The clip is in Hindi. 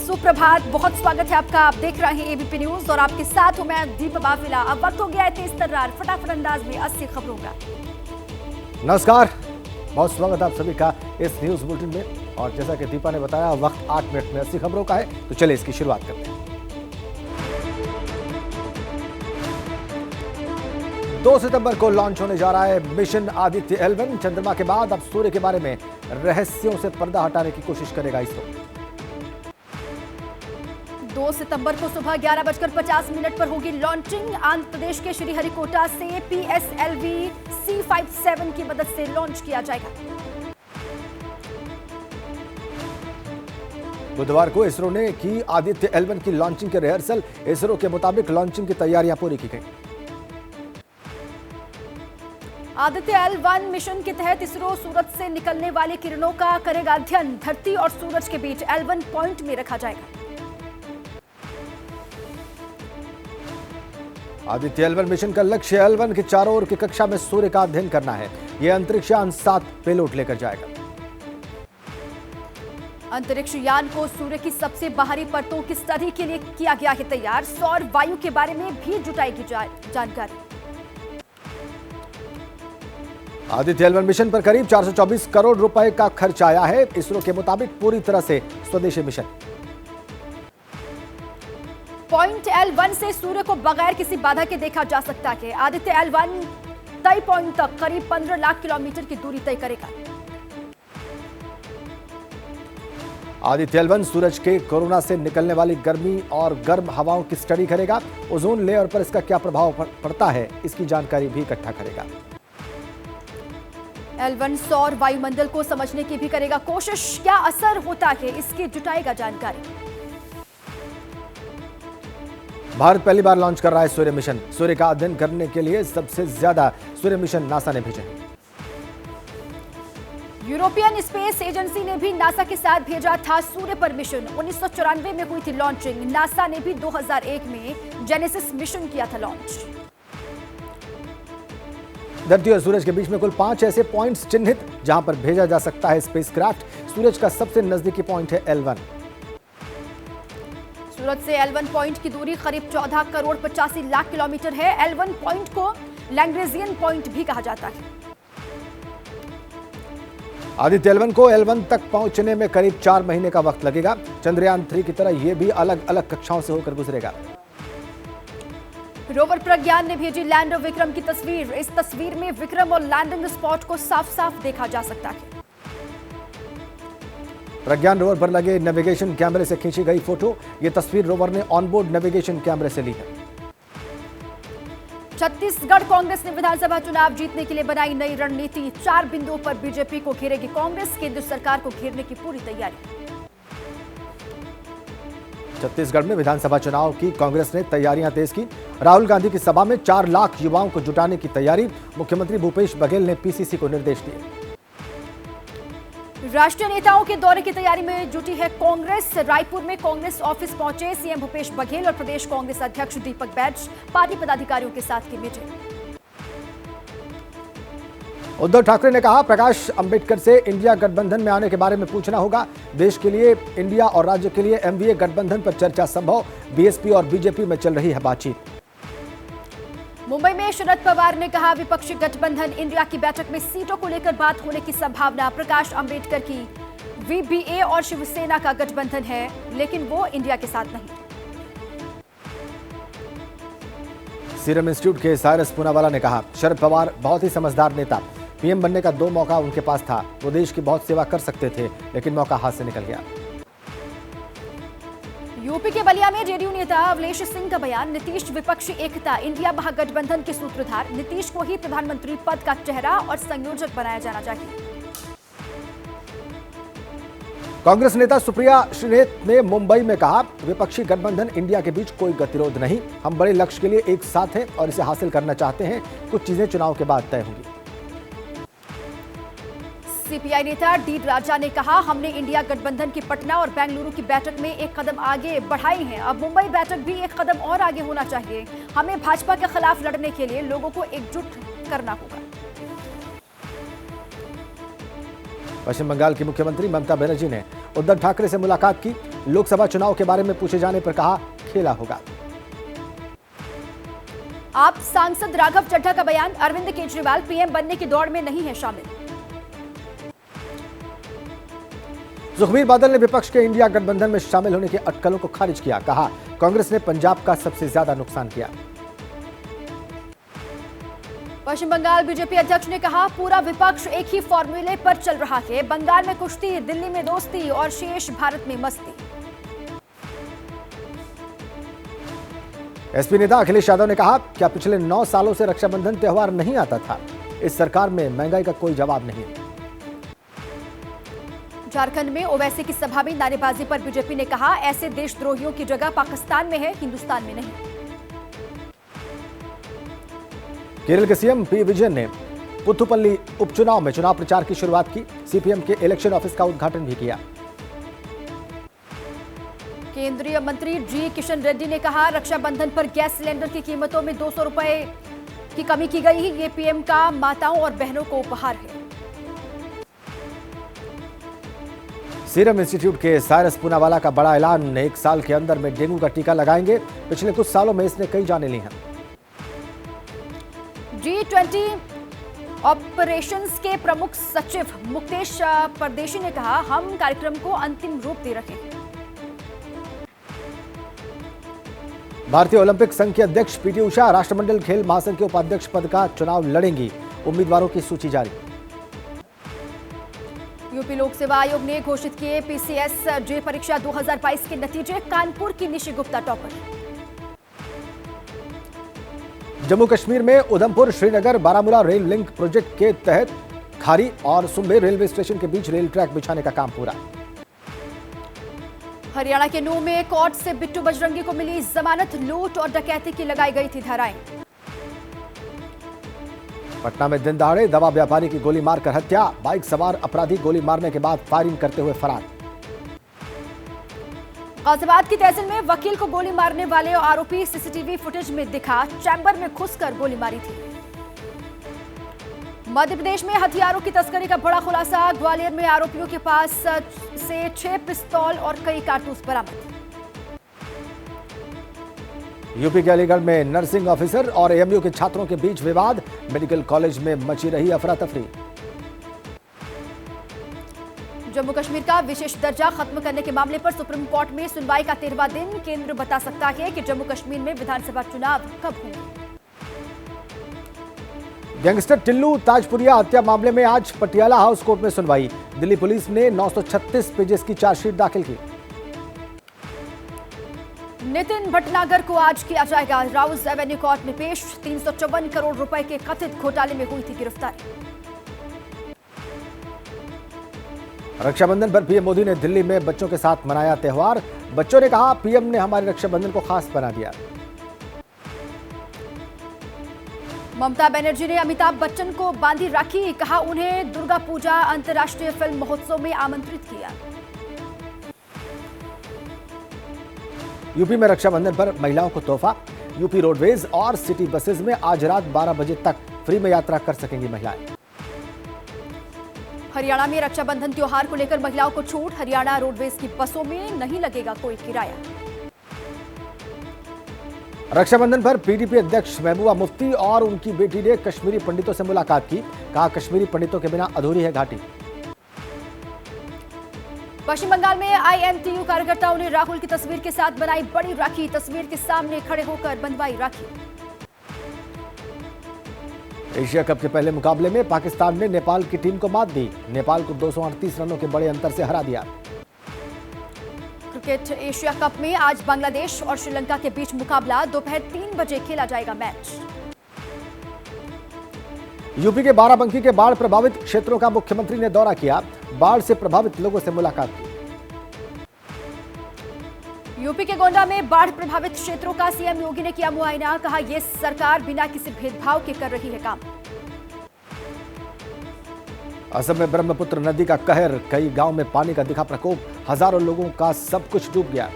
सुप्रभात, बहुत स्वागत है आपका। आप देख रहे हैं एबीपी न्यूज और आपके साथ हूं मैं दीपा बाफिला। अब वक्त हो गया है तेज तर्रार फटाफट अंदाज में 80 खबरों का। नमस्कार, बहुत स्वागत है आप सभी का इस न्यूज बुलेटिन में। और जैसा कि दीपा ने बताया, वक्त 8 मिनट में 80 खबरों का है, तो चलिए इसकी शुरुआत करते हैं। 2 सितंबर को लॉन्च होने जा रहा है मिशन आदित्य 11। चंद्रमा के बाद अब सूर्य के बारे में रहस्यों से पर्दा हटाने की कोशिश करेगा इसरो। 2 सितंबर को सुबह 11:50 पर होगी लॉन्चिंग। आंध्र प्रदेश के श्रीहरिकोटा से PSLV C57 की मदद से लॉन्च किया जाएगा। बुधवार को इसरो ने की आदित्य 11 की लॉन्चिंग के रिहर्सल। इसरो के मुताबिक लॉन्चिंग की तैयारियां पूरी की गई। आदित्य L1 मिशन के तहत इसरो सूरज से निकलने वाली किरणों का करेगा अध्ययन। धरती और सूरज के बीच L1 पॉइंट में रखा जाएगा। आदित्य L1 मिशन का लक्ष्य L1 के चारों ओर की कक्षा में सूर्य का अध्ययन करना है। यह अंतरिक्ष यान 7 पेलोड लेकर जाएगा। अंतरिक्ष यान को सूर्य की सबसे बाहरी परतों की स्टडी के लिए किया गया है तैयार। सौर वायु के बारे में भी जुटाएगी जानकारी। आदित्य L1 मिशन पर करीब 424 करोड़ रुपए का खर्च आया है। इसरो के मुताबिक पूरी तरह से स्वदेशी मिशन। पॉइंट L1 से सूर्य को बगैर किसी बाधा के देखा जा सकता है। आदित्य L1 तय पॉइंट तक करीब 15 लाख किलोमीटर की दूरी तय करेगा। आदित्य L1 सूरज के कोरोना से निकलने वाली गर्मी और गर्म हवाओं की स्टडी करेगा। ओजोन लेयर पर इसका क्या प्रभाव पड़ता है, इसकी जानकारी भी इकट्ठा करेगा। L1 सौर वायुमंडल को समझने की भी करेगा कोशिश। क्या असर होता है, इसकी जुटाएगा जानकारी। भारत पहली बार लॉन्च कर रहा है सूर्य मिशन। सूर्य का अध्ययन करने के लिए सबसे ज्यादा सूर्य मिशन नासा ने भेजे हैं। यूरोपियन स्पेस एजेंसी ने भी नासा के साथ भेजा था सूर्य पर मिशन। 1994 में हुई थी लॉन्चिंग। नासा ने भी 2001 में जेनेसिस मिशन किया था लॉन्च। धरती और सूरज के बीच में कुल 5 ऐसे पॉइंट्स चिन्हित जहां पर भेजा जा सकता है स्पेसक्राफ्ट। सूरज का सबसे नजदीकी पॉइंट है L1। सूरज से L1 पॉइंट की दूरी करीब 14 करोड़ 85 लाख किलोमीटर है। L1 पॉइंट को लैग्रेंजियन पॉइंट भी कहा जाता है। आदित्य L1 को L1 तक पहुंचने में करीब 4 महीने का वक्त लगेगा। चंद्रयान 3 की तरह यह भी अलग अलग कक्षाओं से होकर गुजरेगा। रोवर प्रज्ञान ने भेजी लैंडर विक्रम की तस्वीर। इस तस्वीर में विक्रम और लैंडिंग स्पॉट को साफ साफ देखा जा सकता है। प्रज्ञान रोवर पर लगे नेविगेशन कैमरे से खींची गई फोटो। यह तस्वीर रोवर ने ऑनबोर्ड नेविगेशन कैमरे से ली है। छत्तीसगढ़ कांग्रेस ने विधानसभा चुनाव जीतने के लिए बनाई नई रणनीति। 4 बिंदुओं पर बीजेपी को घेरेगी कांग्रेस। केंद्र सरकार को घेरने की पूरी तैयारी। छत्तीसगढ़ में विधानसभा चुनाव की कांग्रेस ने तैयारियां तेज की। राहुल गांधी की सभा में 4 लाख युवाओं को जुटाने की तैयारी। मुख्यमंत्री भूपेश बघेल ने पीसीसी को निर्देश दिए। राष्ट्रीय नेताओं के दौरे की तैयारी में जुटी है कांग्रेस। रायपुर में कांग्रेस ऑफिस पहुंचे सीएम भूपेश बघेल और प्रदेश कांग्रेस अध्यक्ष दीपक बैज। पार्टी पदाधिकारियों के साथ की मीटिंग। उद्धव ठाकरे ने कहा, प्रकाश अंबेडकर से इंडिया गठबंधन में आने के बारे में पूछना होगा। देश के लिए, इंडिया और राज्य के लिए एमवीए गठबंधन पर चर्चा संभव। बीएसपी और बीजेपी में चल रही है बातचीत। मुंबई में शरद पवार ने कहा, विपक्षी गठबंधन इंडिया की बैठक में सीटों को लेकर बात होने की संभावना। प्रकाश अंबेडकर की वीबीए और शिवसेना का गठबंधन है, लेकिन वो इंडिया के साथ नहीं। सीरम इंस्टीट्यूट के साइरस पूनावाला ने कहा, शरद पवार बहुत ही समझदार नेता। पीएम बनने का 2 मौका उनके पास था। वो देश की बहुत सेवा कर सकते थे, लेकिन मौका हाथ से निकल गया। यूपी के बलिया में जेडीयू नेता अवलेश सिंह का बयान। नीतीश विपक्षी एकता, इंडिया महागठबंधन के सूत्रधार। नीतीश को ही प्रधानमंत्री पद का चेहरा और संयोजक बनाया जाना चाहिए। कांग्रेस नेता सुप्रिया श्रीनेत ने मुंबई में कहा, विपक्षी गठबंधन इंडिया के बीच कोई गतिरोध नहीं। हम बड़े लक्ष्य के लिए एक साथ हैं और इसे हासिल करना चाहते हैं। कुछ चीजें चुनाव के बाद तय होंगी। सीपीआई नेता डी राजा ने कहा, हमने इंडिया गठबंधन की पटना और बेंगलुरु की बैठक में एक कदम आगे बढ़ाई है। अब मुंबई बैठक भी एक कदम और आगे होना चाहिए। हमें भाजपा के खिलाफ लड़ने के लिए लोगों को एकजुट करना होगा। पश्चिम बंगाल की मुख्यमंत्री ममता बनर्जी ने उद्धव ठाकरे से मुलाकात की। लोकसभा चुनाव के बारे में पूछे जाने पर कहा, खेला होगा। आप सांसद राघव चड्ढा का बयान, अरविंद केजरीवाल पीएम बनने की दौड़ में नहीं है शामिल। सुखबीर बादल ने विपक्ष के इंडिया गठबंधन में शामिल होने की अटकलों को खारिज किया, कहा कांग्रेस ने पंजाब का सबसे ज्यादा नुकसान किया। पश्चिम बंगाल बीजेपी अध्यक्ष ने कहा, पूरा विपक्ष एक ही फॉर्मूले पर चल रहा है। बंगाल में कुश्ती, दिल्ली में दोस्ती और शेष भारत में मस्ती। एसपी नेता अखिलेश यादव ने कहा, क्या पिछले 9 सालों से रक्षाबंधन त्योहार नहीं आता था? इस सरकार में महंगाई का कोई जवाब नहीं। झारखंड में ओवैसी की सभा में नारेबाजी पर बीजेपी ने कहा, ऐसे देशद्रोहियों की जगह पाकिस्तान में है, हिंदुस्तान में नहीं। केरल के सीएम पी विजयन ने पुथुपल्ली उपचुनाव में चुनाव प्रचार की शुरुआत की। सीपीएम के इलेक्शन ऑफिस का उद्घाटन भी किया। केंद्रीय मंत्री जी किशन रेड्डी ने कहा, रक्षाबंधन पर गैस सिलेंडर की कीमतों में 200 रुपए की कमी की गई है। ये पीएम का माताओं और बहनों को उपहार है। सीरम इंस्टीट्यूट के साइरस पूनावाला का बड़ा ऐलान, 1 साल के अंदर में डेंगू का टीका लगाएंगे। पिछले कुछ सालों में इसने कई जानें ली हैं। G20 ऑपरेशंस के प्रमुख सचिव मुकेश परदेशी ने कहा, हम कार्यक्रम को अंतिम रूप दे रहे हैं। भारतीय ओलंपिक संघ के अध्यक्ष पीटी उषा राष्ट्रमंडल खेल महासंघ के उपाध्यक्ष पद का चुनाव लड़ेंगी। उम्मीदवारों की सूची जारी। यूपी लोक सेवा आयोग ने घोषित किए पीसीएस जे परीक्षा 2022 के नतीजे। कानपुर की निशी गुप्ता टॉपर। जम्मू कश्मीर में Udhampur Srinagar Baramulla rail link project के तहत खारी और सुम्बे रेलवे स्टेशन के बीच रेल ट्रैक बिछाने का काम पूरा। हरियाणा के नूंह में कोर्ट से बिट्टू बजरंगी को मिली जमानत। लूट और डकैती की लगाई गई थी धाराएं। पटना में दिन दहाड़े दवा व्यापारी की गोली मारकर हत्या। बाइक सवार अपराधी गोली मारने के बाद फायरिंग करते हुए फरार। गाजियाबाद की तहसील में वकील को गोली मारने वाले आरोपी सीसीटीवी फुटेज में दिखा। चैम्बर में घुसकर गोली मारी थी। मध्य प्रदेश में हथियारों की तस्करी का बड़ा खुलासा। ग्वालियर में आरोपियों के पास से 6 पिस्तौल और कई कारतूस बरामद। यूपी के अलीगढ़ में नर्सिंग ऑफिसर और एएमयू के छात्रों के बीच विवाद। मेडिकल कॉलेज में मची रही अफरा तफरी। जम्मू कश्मीर का विशेष दर्जा खत्म करने के मामले पर सुप्रीम कोर्ट में सुनवाई का 13वां दिन। केंद्र बता सकता है कि जम्मू कश्मीर में विधानसभा चुनाव कब होंगे। गैंगस्टर टिल्लू ताजपुरिया हत्या मामले में आज पटियाला हाउस कोर्ट में सुनवाई। दिल्ली पुलिस ने 936 पेजेस की चार्जशीट दाखिल की। नितिन भटनागर को आज किया जाएगा राउस एवेन्यू कोर्ट में पेश। 354 करोड़ रुपए के कथित घोटाले में हुई थी गिरफ्तारी। रक्षाबंधन पर पीएम मोदी ने दिल्ली में बच्चों के साथ मनाया त्योहार। बच्चों ने कहा, पीएम ने हमारे रक्षाबंधन को खास बना दिया। ममता बनर्जी ने अमिताभ बच्चन को बांधी राखी। कहा, उन्हें दुर्गा पूजा अंतर्राष्ट्रीय फिल्म महोत्सव में आमंत्रित किया। यूपी में रक्षाबंधन पर महिलाओं को तोहफा। यूपी रोडवेज और सिटी बसेज में आज रात 12 बजे तक फ्री में यात्रा कर सकेंगी महिलाएं। हरियाणा में रक्षाबंधन त्योहार को लेकर महिलाओं को छूट। हरियाणा रोडवेज की बसों में नहीं लगेगा कोई किराया। रक्षाबंधन पर पीडीपी अध्यक्ष महबूबा मुफ्ती और उनकी बेटी ने कश्मीरी पंडितों से मुलाकात की। कहा, कश्मीरी पंडितों के बिना अधूरी है घाटी। पश्चिम बंगाल में आईएनटीयू कार्यकर्ताओं ने राहुल की तस्वीर के साथ बनाई बड़ी राखी। तस्वीर के सामने खड़े होकर बंधवाई राखी। एशिया कप के पहले मुकाबले में पाकिस्तान ने नेपाल की टीम को मात दी। नेपाल को 238 रनों के बड़े अंतर से हरा दिया। क्रिकेट एशिया कप में आज बांग्लादेश और श्रीलंका के बीच मुकाबला। दोपहर 3 बजे खेला जाएगा मैच। यूपी के बाराबंकी के बाढ़ प्रभावित क्षेत्रों का मुख्यमंत्री ने दौरा किया। बाढ़ से प्रभावित लोगों से मुलाकात की। यूपी के गोंडा में बाढ़ प्रभावित क्षेत्रों का सीएम योगी ने किया मुआयना। कहा, यह सरकार बिना किसी भेदभाव के कर रही है काम। असम में ब्रह्मपुत्र नदी का कहर। कई गांव में पानी का दिखा प्रकोप। हजारों लोगों का सब कुछ डूब गया।